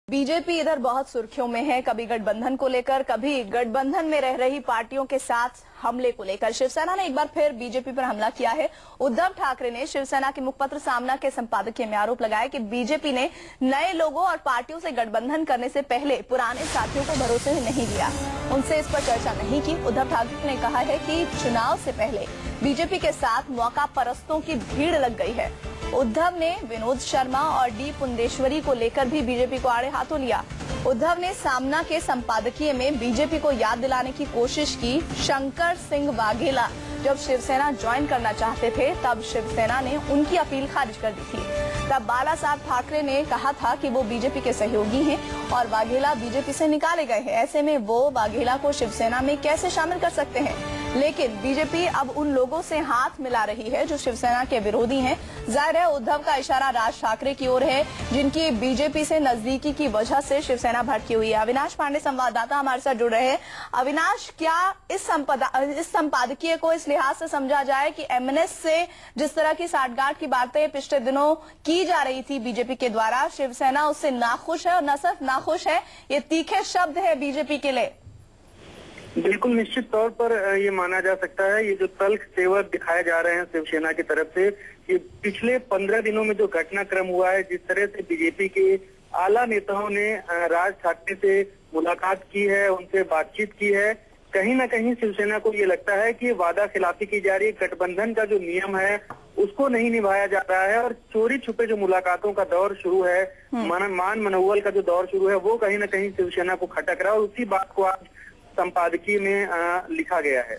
BJP इधर बहुत सुर्खियों में है, कभी गठबंधन को लेकर, कभी गठबंधन में रह रही पार्टियों के साथ हमले को लेकर। शिवसेना ने एक बार फिर बीजेपी पर हमला किया है। उद्धव ठाकरे ने शिवसेना के मुखपत्र सामना के संपादकीय में आरोप लगाया कि बीजेपी ने नए लोगों और पार्टियों से गठबंधन करने से पहले पुराने साथियों को भरोसे में नहीं लिया, उनसे इस पर चर्चा नहीं की। उद्धव ठाकरे ने कहा है कि चुनाव से पहले बीजेपी के साथ मौका परस्तों की भीड़ लग गई है। उद्धव ने विनोद शर्मा और डी पुंडेश्वरी को लेकर भी बीजेपी को आड़े हाथों लिया। उद्धव ने सामना के संपादकीय में बीजेपी को याद दिलाने की कोशिश की। शंकर सिंह वाघेला जब शिवसेना ज्वाइन करना चाहते थे, तब शिवसेना ने उनकी अपील खारिज कर दी थी। तब बाला साहब ठाकरे ने कहा था कि वो बीजेपी के सहयोगी हैं और वाघेला बीजेपी से निकाले गए हैं। ऐसे में वो वाघेला को शिवसेना में कैसे शामिल कर सकते हैं? लेकिन बीजेपी अब उन लोगों से हाथ मिला रही है जो शिवसेना के विरोधी हैं। जाहिर है उद्धव का इशारा राज ठाकरे की ओर है, जिनकी बीजेपी से नजदीकी की वजह से शिवसेना भड़की हुई है। अविनाश पांडे संवाददाता हमारे साथ जुड़ रहे हैं। अविनाश, क्या इस संपादकीय को इस लिहाज से समझा जाए कि एमएनएस से जिस तरह की साठगांठ की बातें पिछले दिनों की जा रही थी बीजेपी के द्वारा, शिवसेना उससे नाखुश है, और न सिर्फ नाखुश है, ये तीखे शब्द है बीजेपी के लिए? बिल्कुल निश्चित तौर पर ये माना जा सकता है। ये जो तल्ख तेवर दिखाए जा रहे हैं शिवसेना की तरफ से, ये पिछले 15 दिनों में जो घटनाक्रम हुआ है, जिस तरह से बीजेपी के आला नेताओं ने राज ठाकरे से मुलाकात की है, उनसे बातचीत की है, कहीं ना कहीं शिवसेना को ये लगता है कि वादा खिलाफी की जा रही है। गठबंधन का जो नियम है उसको नहीं निभाया जा रहा है और चोरी छुपे जो मुलाकातों का दौर शुरू है, मान मनोवल का जो दौर शुरू है, वो कहीं ना कहीं शिवसेना को खटक रहा है और उसी बात को आज संपादकीय में लिखा गया है।